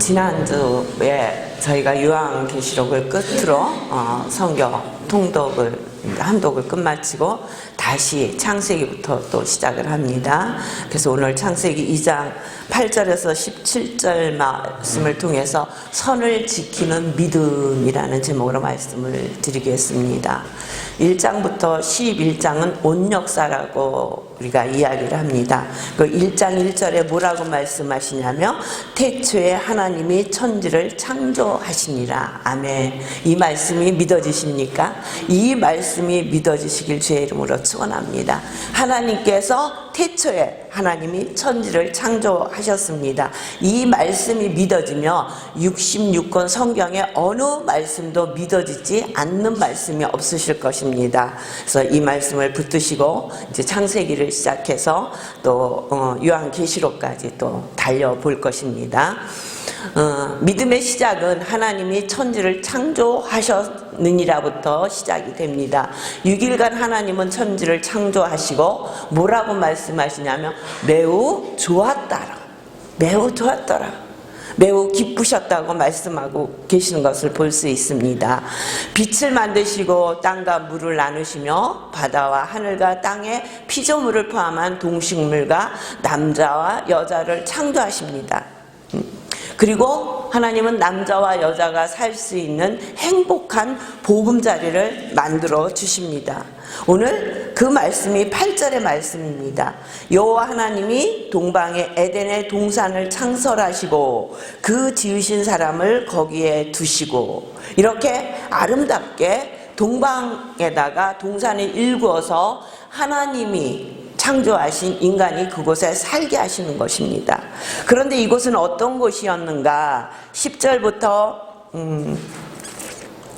지난주에 저희가 요한계시록을 끝으로 성경 함독을 끝마치고 다시 창세기부터 또 시작을 합니다. 그래서 오늘 창세기 2장 8절에서 17절 말씀을 통해서 선을 지키는 믿음이라는 제목으로 말씀을 드리겠습니다. 1장부터 11장은 온역사라고 우리가 이야기를 합니다. 그 1장 1절에 뭐라고 말씀하시냐면 태초에 하나님이 천지를 창조하시니라. 아멘. 이 말씀이 믿어지십니까? 이 말씀이 믿어지시길 주의 이름으로 축원합니다. 하나님께서 태초에 하나님이 천지를 창조하셨습니다. 이 말씀이 믿어지며 66권 성경에 어느 말씀도 믿어지지 않는 말씀이 없으실 것입니다. 그래서 이 말씀을 붙드시고 이제 창세기를 시작해서 또 요한계시록까지 또 달려볼 것입니다. 믿음의 시작은 하나님이 천지를 창조하셨느니라부터 시작이 됩니다. 6일간 하나님은 천지를 창조하시고 뭐라고 말씀하시냐면 매우 좋았더라. 매우 좋았더라. 매우 기쁘셨다고 말씀하고 계시는 것을 볼 수 있습니다. 빛을 만드시고 땅과 물을 나누시며 바다와 하늘과 땅에 피조물을 포함한 동식물과 남자와 여자를 창조하십니다. 그리고 하나님은 남자와 여자가 살 수 있는 행복한 보금자리를 만들어 주십니다. 오늘 그 말씀이 8절의 말씀입니다. 여호와 하나님이 동방의 에덴의 동산을 창설하시고 그 지으신 사람을 거기에 두시고, 이렇게 아름답게 동방에다가 동산을 일구어서 하나님이 창조하신 인간이 그곳에 살게 하시는 것입니다. 그런데 이곳은 어떤 곳이었는가? 10절부터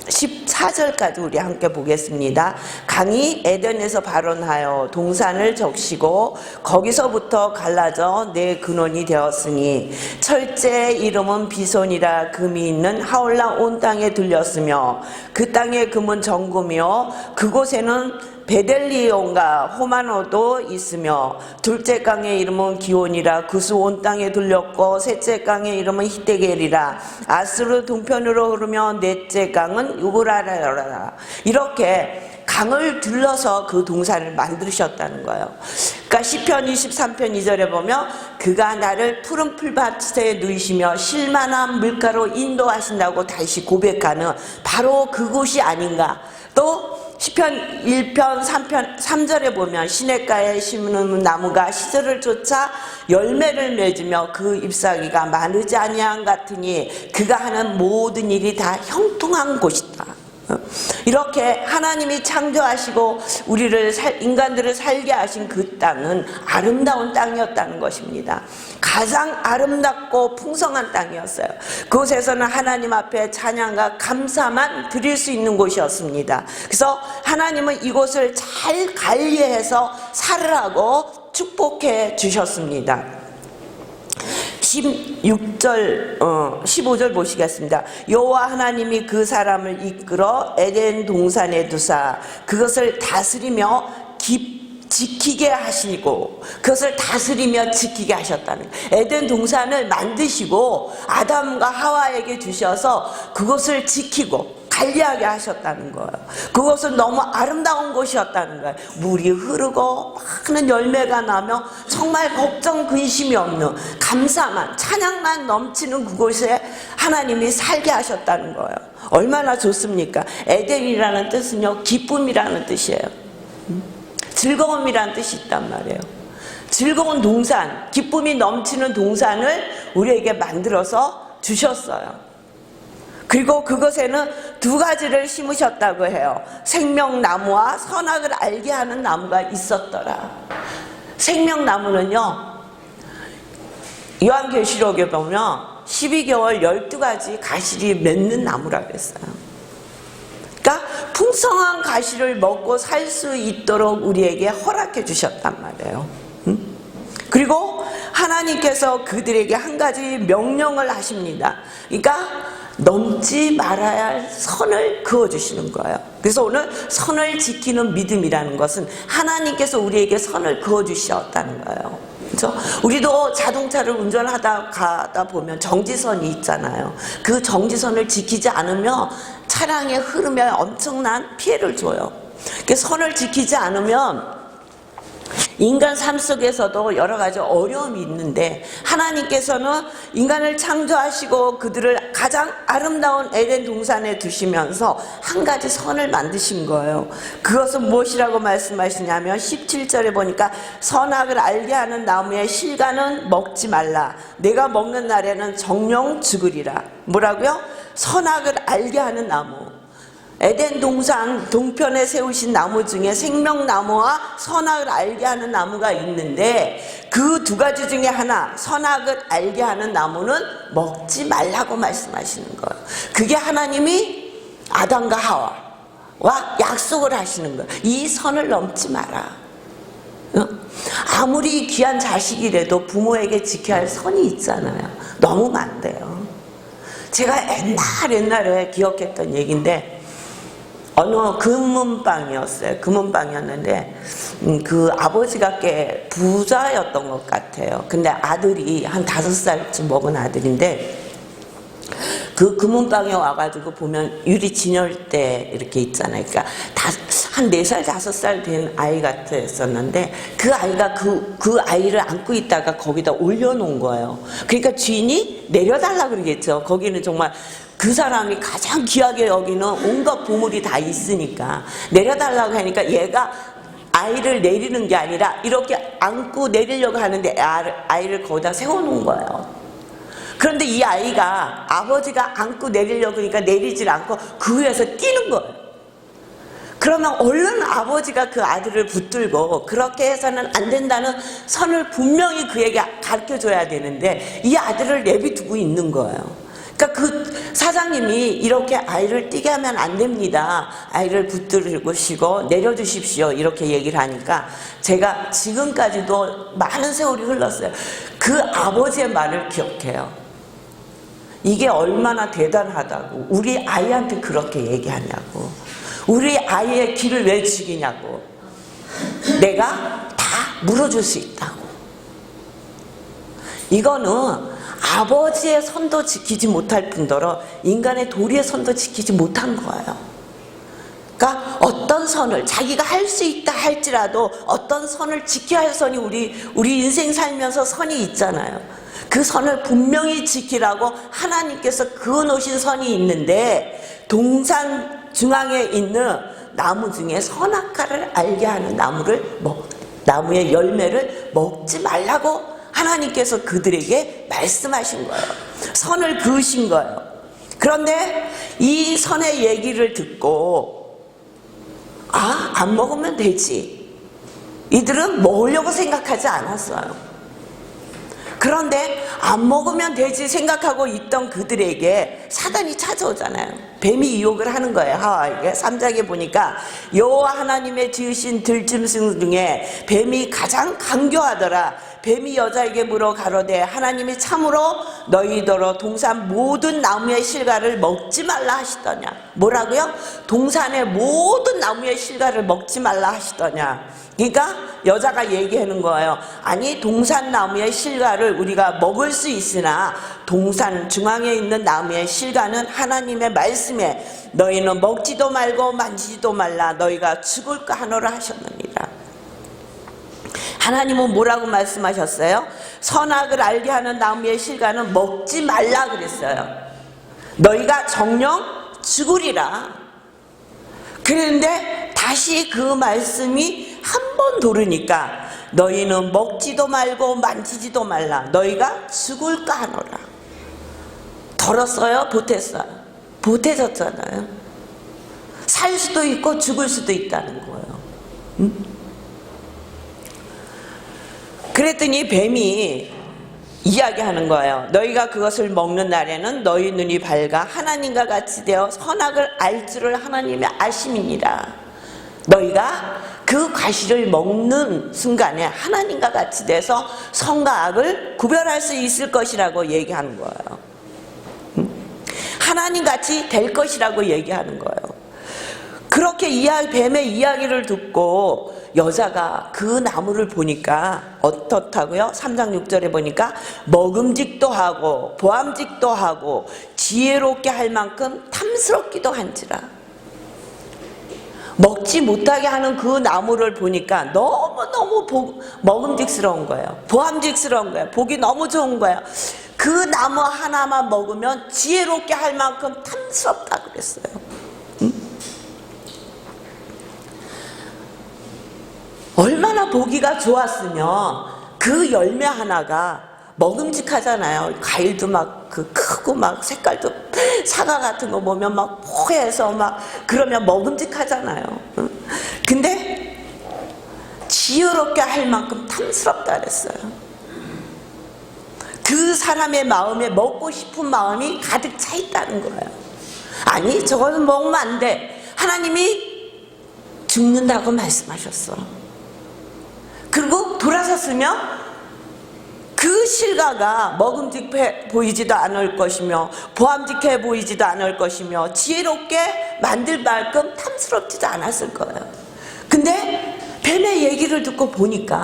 14절까지 우리 함께 보겠습니다. 강이 에덴에서 발원하여 동산을 적시고 거기서부터 갈라져 내 근원이 되었으니 철제의 이름은 비손이라 금이 있는 하올라 온 땅에 들렸으며 그 땅의 금은 정금이요 그곳에는 베델리온과 호마노도 있으며 둘째 강의 이름은 기온이라 그수 온 땅에 들렸고 셋째 강의 이름은 히데겔이라 아스루 동편으로 흐르며 넷째 강은 유브라라라. 이렇게 강을 들러서 그 동산을 만드셨다는 거예요. 그러니까 시편 23편 2절에 보면 그가 나를 푸른 풀밭에 누이시며 실만한 물가로 인도하신다고 다시 고백하는 바로 그곳이 아닌가. 또 시편 1편 3절에 보면 시냇가에 심는 나무가 시절을 쫓아 열매를 맺으며 그 잎사귀가 마르지 아니한 같으니 그가 하는 모든 일이 다 형통한 곳이다. 이렇게 하나님이 창조하시고 인간들을 살게 하신 그 땅은 아름다운 땅이었다는 것입니다. 가장 아름답고 풍성한 땅이었어요. 그곳에서는 하나님 앞에 찬양과 감사만 드릴 수 있는 곳이었습니다. 그래서 하나님은 이곳을 잘 관리해서 살으라고 축복해 주셨습니다. 15절 보시겠습니다. 여호와 하나님이 그 사람을 이끌어 에덴 동산에 두사 그것을 다스리며 지키게 하시고 그것을 다스리며 지키게 하셨다는 거예요. 에덴 동산을 만드시고 아담과 하와에게 주셔서 그것을 지키고 관리하게 하셨다는 거예요. 그것은 너무 아름다운 곳이었다는 거예요. 물이 흐르고 많은 열매가 나며 정말 걱정 근심이 없는 감사만 찬양만 넘치는 그곳에 하나님이 살게 하셨다는 거예요. 얼마나 좋습니까? 에덴이라는 뜻은요 기쁨이라는 뜻이에요. 즐거움이라는 뜻이 있단 말이에요. 즐거운 동산, 기쁨이 넘치는 동산을 우리에게 만들어서 주셨어요. 그리고 그것에는 두 가지를 심으셨다고 해요. 생명나무와 선악을 알게 하는 나무가 있었더라. 생명나무는요 요한계시록에 보면 12개월 12가지 가시를 맺는 나무라고 했어요. 그러니까 풍성한 가시를 먹고 살 수 있도록 우리에게 허락해 주셨단 말이에요. 그리고 하나님께서 그들에게 한 가지 명령을 하십니다. 그러니까 넘지 말아야 할 선을 그어주시는 거예요. 그래서 오늘 선을 지키는 믿음이라는 것은 하나님께서 우리에게 선을 그어주셨다는 거예요. 그죠? 우리도 자동차를 운전하다 가다 보면 정지선이 있잖아요. 그 정지선을 지키지 않으면 차량의 흐름에 엄청난 피해를 줘요. 그 선을 지키지 않으면 인간 삶 속에서도 여러 가지 어려움이 있는데 하나님께서는 인간을 창조하시고 그들을 가장 아름다운 에덴 동산에 두시면서 한 가지 선을 만드신 거예요. 그것은 무엇이라고 말씀하시냐면 17절에 보니까 선악을 알게 하는 나무의 실과는 먹지 말라. 내가 먹는 날에는 정령 죽으리라. 뭐라고요? 선악을 알게 하는 나무. 에덴 동산 동편에 세우신 나무 중에 생명나무와 선악을 알게 하는 나무가 있는데 그 두 가지 중에 하나, 선악을 알게 하는 나무는 먹지 말라고 말씀하시는 거예요. 그게 하나님이 아담과 하와와 약속을 하시는 거예요. 이 선을 넘지 마라. 아무리 귀한 자식이라도 부모에게 지켜야 할 선이 있잖아요. 너무 많대요. 제가 옛날에 기억했던 얘기인데 어느 금은방이었어요. 금은방이었는데 그 아버지가 꽤 부자였던 것 같아요. 근데 아들이 한 5살쯤 먹은 아들인데 그 금은방에 와가지고 보면 유리 진열대 이렇게 있잖아요. 그러니까 한 4살, 5살 된 아이 같았었는데 그 아이가 그 아이를 안고 있다가 거기다 올려놓은 거예요. 그러니까 주인이 내려달라 그러겠죠. 거기는 정말 그 사람이 가장 귀하게 여기는 온갖 보물이 다 있으니까 내려달라고 하니까 얘가 아이를 내리는 게 아니라 이렇게 안고 내리려고 하는데 아이를 거기다 세워놓은 거예요. 그런데 이 아이가 아버지가 안고 내리려고 하니까 내리질 않고 그 위에서 뛰는 거예요. 그러면 얼른 아버지가 그 아들을 붙들고 그렇게 해서는 안 된다는 선을 분명히 그에게 가르쳐줘야 되는데 이 아들을 내비두고 있는 거예요. 그러니까 그 사장님이 이렇게 아이를 뛰게 하면 안 됩니다. 아이를 붙들으시고 내려주십시오. 이렇게 얘기를 하니까 제가 지금까지도 많은 세월이 흘렀어요. 그 아버지의 말을 기억해요. 이게 얼마나 대단하다고. 우리 아이한테 그렇게 얘기하냐고. 우리 아이의 길을 왜 죽이냐고. 내가 다 물어줄 수 있다고. 이거는 아버지의 선도 지키지 못할 뿐더러 인간의 도리의 선도 지키지 못한 거예요. 그러니까 어떤 선을 자기가 할 수 있다 할지라도 어떤 선을 지켜야 할 선이 우리 인생 살면서 선이 있잖아요. 그 선을 분명히 지키라고 하나님께서 그어놓으신 선이 있는데 동산 중앙에 있는 나무 중에 선악과를 알게 하는 나무의 열매를 먹지 말라고 하나님께서 그들에게 말씀하신 거예요. 선을 그으신 거예요. 그런데 이 선의 얘기를 듣고 안 먹으면 되지. 이들은 먹으려고 생각하지 않았어요. 그런데 안 먹으면 되지 생각하고 있던 그들에게 사단이 찾아오잖아요. 뱀이 유혹을 하는 거예요. 하와에게 3장에 보니까 여호와 하나님의 지으신 들짐승 중에 뱀이 가장 강교하더라. 뱀이 여자에게 물어 가로되 하나님이 참으로 너희더러 동산 모든 나무의 실과를 먹지 말라 하시더냐. 뭐라고요? 동산의 모든 나무의 실과를 먹지 말라 하시더냐. 그러니까 여자가 얘기하는 거예요. 아니 동산 나무의 실과를 우리가 먹을 수 있으나 동산 중앙에 있는 나무의 실과는 하나님의 말씀에 너희는 먹지도 말고 만지지도 말라 너희가 죽을까 하노라 하셨느니라. 하나님은 뭐라고 말씀하셨어요? 선악을 알게 하는 나무의 실과는 먹지 말라 그랬어요. 너희가 정녕 죽으리라. 그런데 다시 그 말씀이 한 번 도르니까 너희는 먹지도 말고 만지지도 말라 너희가 죽을까 하노라. 덜었어요? 보탰어요? 보태졌잖아요. 살 수도 있고 죽을 수도 있다는 거예요. 응? 그랬더니 뱀이 이야기하는 거예요. 너희가 그것을 먹는 날에는 너희 눈이 밝아 하나님과 같이 되어 선악을 알 줄을 하나님의 아심이니라. 너희가 그 과실을 먹는 순간에 하나님과 같이 돼서 선과 악을 구별할 수 있을 것이라고 얘기하는 거예요. 하나님 같이 될 것이라고 얘기하는 거예요. 그렇게 뱀의 이야기를 듣고 여자가 그 나무를 보니까 어떻다고요? 3장 6절에 보니까 먹음직도 하고 보암직도 하고 지혜롭게 할 만큼 탐스럽기도 한지라. 먹지 못하게 하는 그 나무를 보니까 너무너무 먹음직스러운 거예요. 보암직스러운 거예요. 보기 너무 좋은 거예요. 그 나무 하나만 먹으면 지혜롭게 할 만큼 탐스럽다 그랬어요. 얼마나 보기가 좋았으면 그 열매 하나가 먹음직하잖아요. 과일도 막 크고 막 색깔도 사과 같은 거 보면 막 포해서 막 그러면 먹음직하잖아요. 근데 지혜롭게 할 만큼 탐스럽다 그랬어요. 그 사람의 마음에 먹고 싶은 마음이 가득 차 있다는 거예요. 아니 저거는 먹으면 안 돼. 하나님이 죽는다고 말씀하셨어. 그리고 돌아섰으면 그 실과가 먹음직해 보이지도 않을 것이며 보암직해 보이지도 않을 것이며 지혜롭게 만들 만큼 탐스럽지도 않았을 거예요. 근데 뱀의 얘기를 듣고 보니까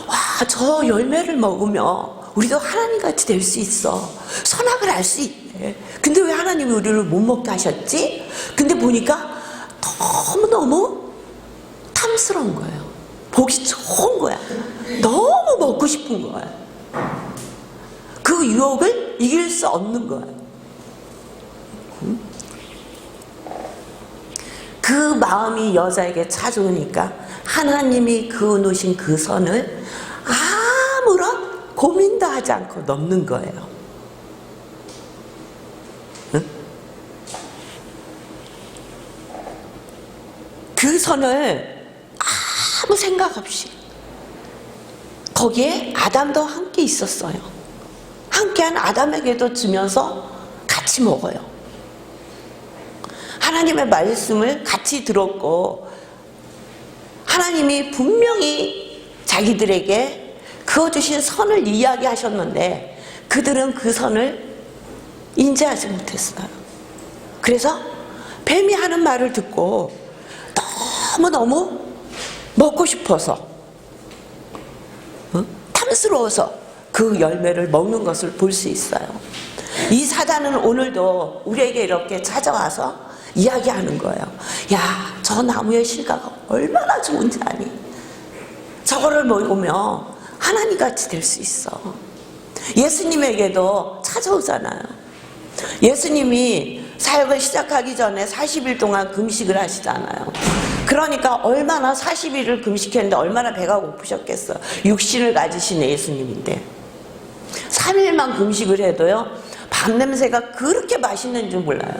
와, 저 열매를 먹으면 우리도 하나님같이 될 수 있어. 선악을 알 수 있대. 근데 왜 하나님이 우리를 못 먹게 하셨지? 근데 보니까 너무너무 탐스러운 거예요. 보기 좋은 거야. 너무 먹고 싶은 거야. 그 유혹을 이길 수 없는 거야. 그 마음이 여자에게 찾아오니까 하나님이 그어놓으신 그 선을 아무런 고민도 하지 않고 넘는 거예요. 응? 그 선을 아무 생각 없이 거기에 아담도 함께 있었어요. 함께한 아담에게도 주면서 같이 먹어요. 하나님의 말씀을 같이 들었고 하나님이 분명히 자기들에게 그어주신 선을 이야기하셨는데 그들은 그 선을 인지하지 못했어요. 그래서 뱀이 하는 말을 듣고 너무너무 먹고 싶어서 탐스러워서 그 열매를 먹는 것을 볼 수 있어요. 이 사단은 오늘도 우리에게 이렇게 찾아와서 이야기하는 거예요. 야, 저 나무의 실과가 얼마나 좋은지 아니? 저거를 먹으면 하나님같이 될 수 있어. 예수님에게도 찾아오잖아요. 예수님이 사역을 시작하기 전에 40일 동안 금식을 하시잖아요. 그러니까 얼마나 40일을 금식했는데 얼마나 배가 고프셨겠어. 육신을 가지신 예수님인데 3일만 금식을 해도요 밥냄새가 그렇게 맛있는 줄 몰라요.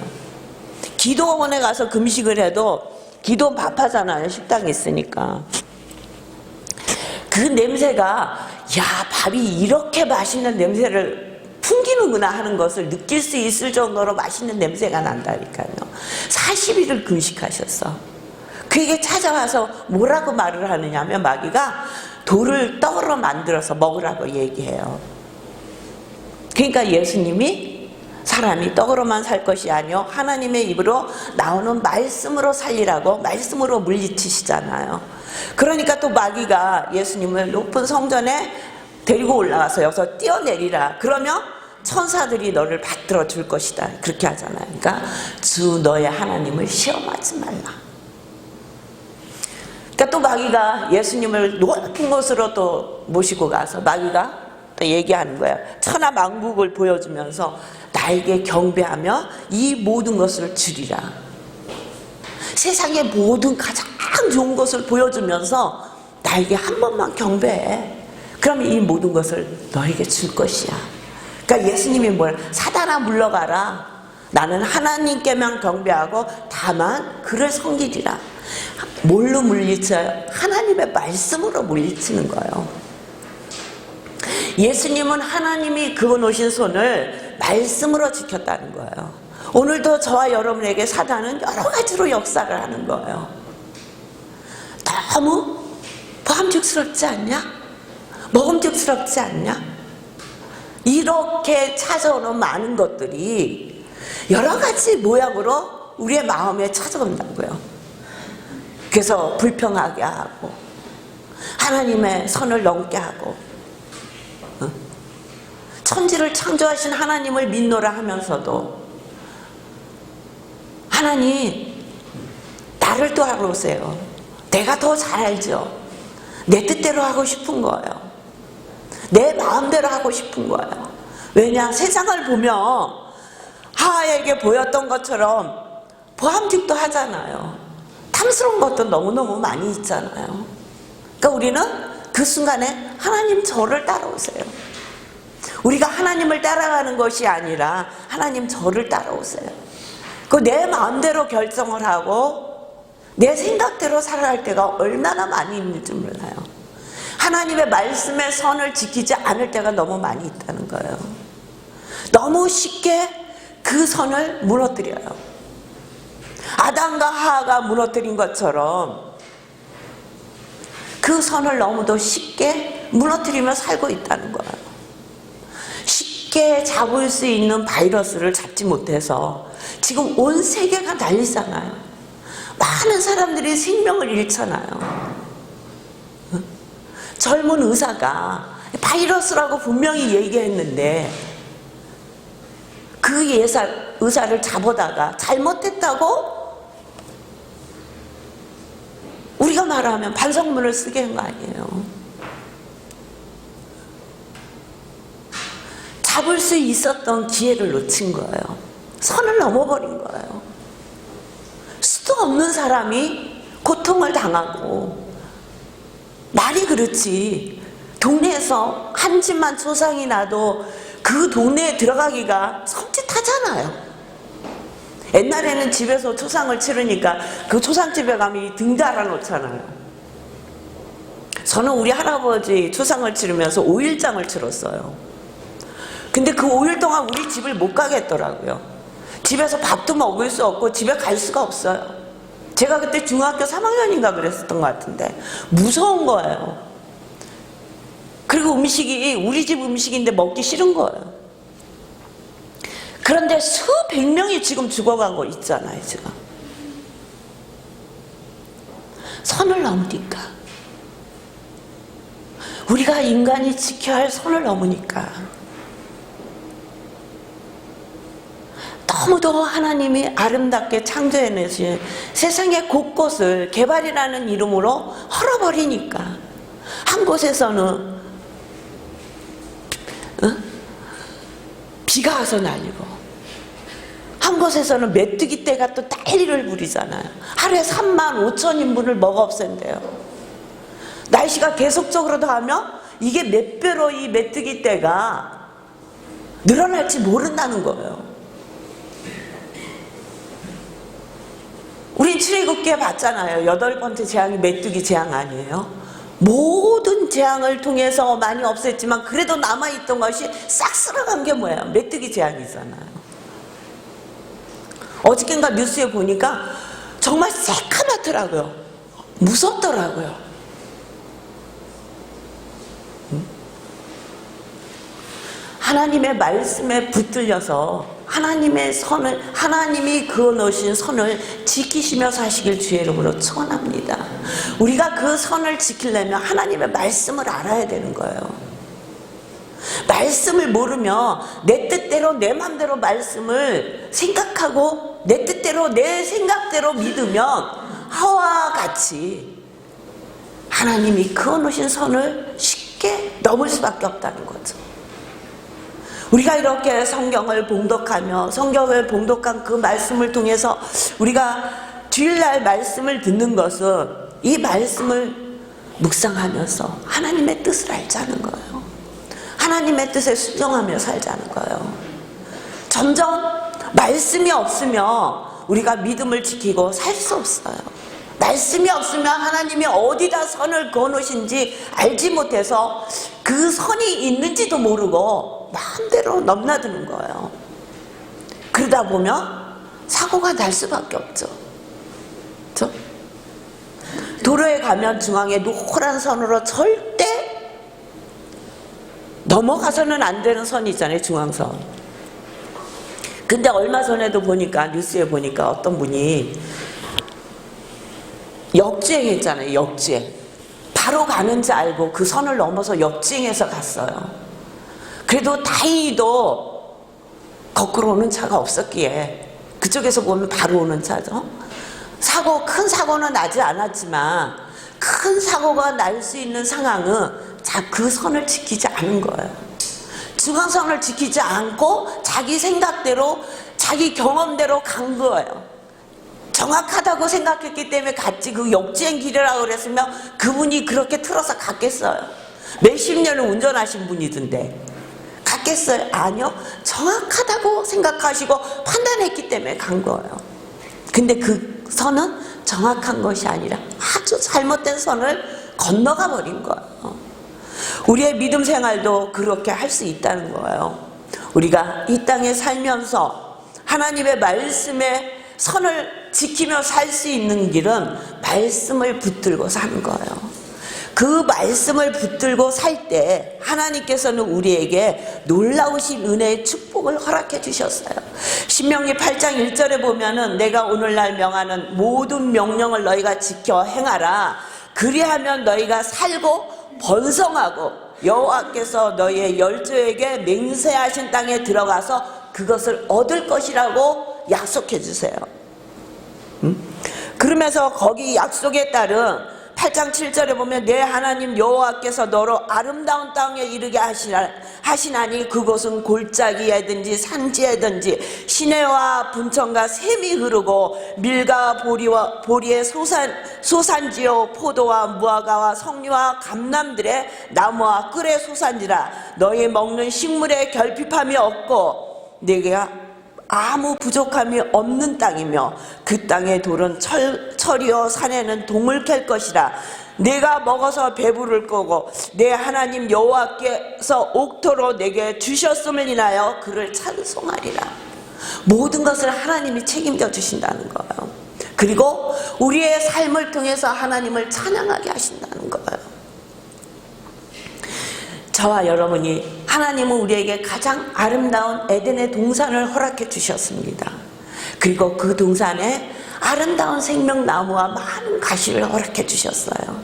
기도원에 가서 금식을 해도 기도원 밥하잖아요. 식당에 있으니까 그 냄새가 야, 밥이 이렇게 맛있는 냄새를 풍기는구나 하는 것을 느낄 수 있을 정도로 맛있는 냄새가 난다니까요. 40일을 금식하셨어. 그에게 찾아와서 뭐라고 말을 하느냐면 마귀가 돌을 떡으로 만들어서 먹으라고 얘기해요. 그러니까 예수님이 사람이 떡으로만 살 것이 아니요 하나님의 입으로 나오는 말씀으로 살리라고 말씀으로 물리치시잖아요. 그러니까 또 마귀가 예수님을 높은 성전에 데리고 올라가서 여기서 뛰어내리라. 그러면 천사들이 너를 받들어 줄 것이다. 그렇게 하잖아요. 그러니까 주 너의 하나님을 시험하지 말라. 그러니까 또 마귀가 예수님을 높은 곳으로 또 모시고 가서 마귀가 또 얘기하는 거예요. 천하만국을 보여주면서 나에게 경배하며 이 모든 것을 주리라. 세상의 모든 가장 좋은 것을 보여주면서 나에게 한 번만 경배해. 그러면 이 모든 것을 너에게 줄 것이야. 그러니까 예수님이 뭐라? 사단아 물러가라. 나는 하나님께만 경배하고 다만 그를 섬기리라. 뭘로 물리쳐요? 하나님의 말씀으로 물리치는 거예요. 예수님은 하나님이 그어놓으신 손을 말씀으로 지켰다는 거예요. 오늘도 저와 여러분에게 사단은 여러 가지로 역사를 하는 거예요. 너무 보암직스럽지 않냐? 먹음직스럽지 않냐? 이렇게 찾아오는 많은 것들이 여러 가지 모양으로 우리의 마음에 찾아온다고요. 그래서 불평하게 하고 하나님의 선을 넘게 하고 천지를 창조하신 하나님을 믿노라 하면서도 하나님 나를 도와보세요. 내가 더 잘 알죠. 내 뜻대로 하고 싶은 거예요. 내 마음대로 하고 싶은 거예요. 왜냐? 세상을 보면 하와에게 보였던 것처럼 보암직도 하잖아요. 탐스러운 것도 너무너무 많이 있잖아요. 그러니까 우리는 그 순간에 하나님 저를 따라오세요. 우리가 하나님을 따라가는 것이 아니라 하나님 저를 따라오세요. 그 내 마음대로 결정을 하고 내 생각대로 살아갈 때가 얼마나 많이 있는지 몰라요. 하나님의 말씀의 선을 지키지 않을 때가 너무 많이 있다는 거예요. 너무 쉽게 그 선을 무너뜨려요. 아담과 하와가 무너뜨린 것처럼 그 선을 너무도 쉽게 무너뜨리며 살고 있다는 거예요. 쉽게 잡을 수 있는 바이러스를 잡지 못해서 지금 온 세계가 난리잖아요. 많은 사람들이 생명을 잃잖아요. 젊은 의사가 바이러스라고 분명히 얘기했는데 그 의사를 잡아다가 잘못했다고 우리가 말하면 반성문을 쓰게 한 거 아니에요. 잡을 수 있었던 기회를 놓친 거예요. 선을 넘어버린 거예요. 수도 없는 사람이 고통을 당하고 말이 그렇지 동네에서 한 집만 초상이 나도 그 동네에 들어가기가 섬찟하잖아요. 옛날에는 집에서 초상을 치르니까 그 초상집에 가면 등 달아놓잖아요. 저는 우리 할아버지 초상을 치르면서 5일장을 치렀어요. 근데 그 5일 동안 우리 집을 못 가겠더라고요. 집에서 밥도 먹을 수 없고 집에 갈 수가 없어요. 제가 그때 중학교 3학년인가 그랬었던 것 같은데 무서운 거예요. 그리고 음식이 우리 집 음식인데 먹기 싫은 거예요. 그런데 수백 명이 지금 죽어가고 있잖아요. 지금 선을 넘으니까 우리가 인간이 지켜야 할 선을 넘으니까 너무도 하나님이 아름답게 창조해내신 세상의 곳곳을 개발이라는 이름으로 헐어버리니까 한 곳에서는 비가 와서 날리고 한 곳에서는 메뚜기 떼가 또 난리를 부리잖아요. 하루에 35,000인분을 먹어 없앤대요. 날씨가 계속적으로 더하면 이게 몇 배로 이 메뚜기 떼가 늘어날지 모른다는 거예요. 우린 출애굽기에 봤잖아요. 8번째 재앙이 메뚜기 재앙 아니에요? 모든 재앙을 통해서 많이 없앴지만 그래도 남아있던 것이 싹 쓸어간 게 뭐예요? 메뚜기 재앙이잖아요. 어저께인가 뉴스에 보니까 정말 새카맣더라고요. 무섭더라고요. 하나님의 말씀에 붙들려서 하나님의 선을, 하나님이 그어놓으신 선을 지키시며 사시길 주의 이름으로 축원합니다. 우리가 그 선을 지키려면 하나님의 말씀을 알아야 되는 거예요. 말씀을 모르면 내 뜻대로 내 맘대로 말씀을 생각하고 내 뜻대로 내 생각대로 믿으면 하와와 같이 하나님이 그어놓으신 선을 쉽게 넘을 수밖에 없다는 거죠. 우리가 이렇게 성경을 봉독하며 성경을 봉독한 그 말씀을 통해서 우리가 주일날 말씀을 듣는 것은 이 말씀을 묵상하면서 하나님의 뜻을 알자는 거예요. 하나님의 뜻에 순종하며 살자는 거예요. 점점 말씀이 없으면 우리가 믿음을 지키고 살 수 없어요. 말씀이 없으면 하나님이 어디다 선을 그어놓으신지 알지 못해서 그 선이 있는지도 모르고 마음대로 넘나드는 거예요. 그러다 보면 사고가 날 수밖에 없죠. 그렇죠? 도로에 가면 중앙에 노란 선으로 절대 넘어가서는 안 되는 선이 있잖아요. 중앙선. 근데 얼마 전에도 보니까 뉴스에 보니까 어떤 분이 역주행했잖아요. 역주행. 바로 가는 줄 알고 그 선을 넘어서 역주행해서 갔어요. 그래도 다행히도 거꾸로 오는 차가 없었기에 그쪽에서 보면 바로 오는 차죠. 큰 사고는 나지 않았지만 큰 사고가 날 수 있는 상황은 그 선을 지키지 않은 거예요. 중앙선을 지키지 않고 자기 생각대로 자기 경험대로 간 거예요. 정확하다고 생각했기 때문에 갔지, 그 역주행 길이라고 그랬으면 그분이 그렇게 틀어서 갔겠어요? 몇십 년을 운전하신 분이던데 갔겠어요? 아니요. 정확하다고 생각하시고 판단했기 때문에 간 거예요. 근데 그 선은 정확한 것이 아니라 아주 잘못된 선을 건너가 버린 거예요. 우리의 믿음 생활도 그렇게 할 수 있다는 거예요. 우리가 이 땅에 살면서 하나님의 말씀에 선을 지키며 살 수 있는 길은 말씀을 붙들고 사는 거예요. 그 말씀을 붙들고 살 때 하나님께서는 우리에게 놀라우신 은혜의 축복을 허락해 주셨어요. 신명기 8장 1절에 보면은 내가 오늘날 명하는 모든 명령을 너희가 지켜 행하라. 그리하면 너희가 살고 번성하고 여호와께서 너희의 열조에게 맹세하신 땅에 들어가서 그것을 얻을 것이라고 약속해 주세요. 그러면서 거기 약속에 따른 8장 7절에 보면 내 하나님 여호와께서 너로 아름다운 땅에 이르게 하시나니 그곳은 골짜기에든지 산지에든지 시내와 분천과 샘이 흐르고 밀과 보리의 소산지요 포도와 무화과와 석류와 감람들의 나무와 꿀의 소산지라. 너희 먹는 식물에 결핍함이 없고 내가 아무 부족함이 없는 땅이며 그 땅의 돌은 철이요 산에는 동을 캘 것이라. 내가 먹어서 배부를 거고 내 하나님 여호와께서 옥토로 내게 주셨음을 인하여 그를 찬송하리라. 모든 것을 하나님이 책임져 주신다는 거예요. 그리고 우리의 삶을 통해서 하나님을 찬양하게 하신다는 거예요. 저와 여러분이, 하나님은 우리에게 가장 아름다운 에덴의 동산을 허락해 주셨습니다. 그리고 그 동산에 아름다운 생명나무와 많은 가시를 허락해 주셨어요.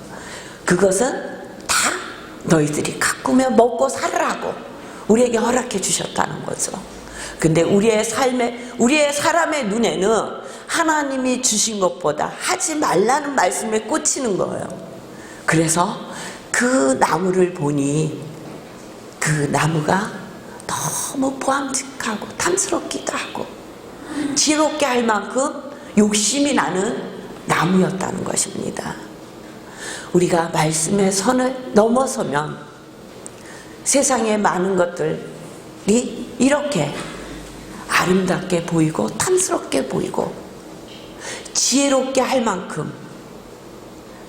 그것은 다 너희들이 가꾸며 먹고 살으라고 우리에게 허락해 주셨다는 거죠. 근데 우리의 사람의 눈에는 하나님이 주신 것보다 하지 말라는 말씀에 꽂히는 거예요. 그래서 그 나무를 보니 그 나무가 너무 보암직하고 탐스럽기도 하고 지혜롭게 할 만큼 욕심이 나는 나무였다는 것입니다. 우리가 말씀의 선을 넘어서면 세상의 많은 것들이 이렇게 아름답게 보이고 탐스럽게 보이고 지혜롭게 할 만큼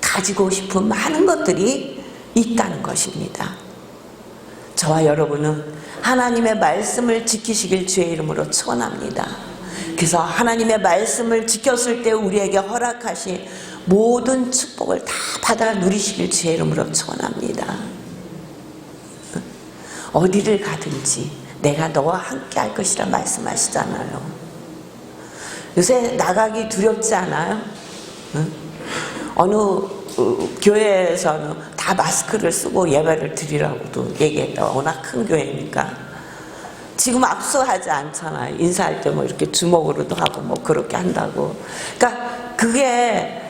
가지고 싶은 많은 것들이 있다는 것입니다. 저와 여러분은 하나님의 말씀을 지키시길 주의 이름으로 축원합니다. 그래서 하나님의 말씀을 지켰을 때 우리에게 허락하신 모든 축복을 다 받아 누리시길 주의 이름으로 축원합니다. 어디를 가든지 내가 너와 함께 할 것이라 말씀하시잖아요. 요새 나가기 두렵지 않아요? 어느 교회에서는 다 마스크를 쓰고 예배를 드리라고도 얘기했다. 워낙 큰 교회니까. 지금 압수하지 않잖아요. 인사할 때 뭐 이렇게 주먹으로도 하고 뭐 그렇게 한다고. 그러니까 그게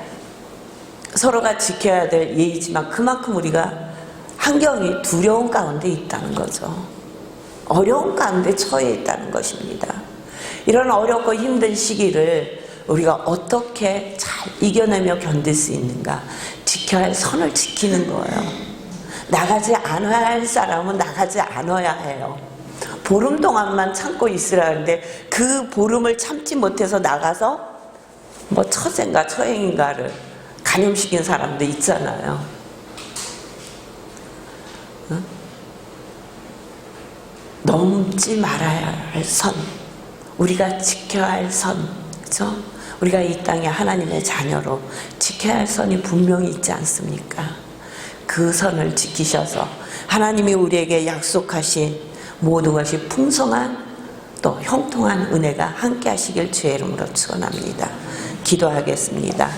서로가 지켜야 될 예의지만 그만큼 우리가 환경이 두려운 가운데 있다는 거죠. 어려운 가운데 처해 있다는 것입니다. 이런 어렵고 힘든 시기를 우리가 어떻게 잘 이겨내며 견딜 수 있는가? 지켜야 할 선을 지키는 거예요. 나가지 않아야 할 사람은 나가지 않아야 해요. 보름 동안만 참고 있으라는데 그 보름을 참지 못해서 나가서 뭐 처제인가 처행인가를 간염시킨 사람도 있잖아요. 응? 넘지 말아야 할 선, 우리가 지켜야 할 선, 그렇죠? 우리가 이 땅에 하나님의 자녀로 지켜야 할 선이 분명히 있지 않습니까? 그 선을 지키셔서 하나님이 우리에게 약속하신 모든 것이 풍성한 또 형통한 은혜가 함께 하시길 주의 이름으로 축원합니다. 기도하겠습니다.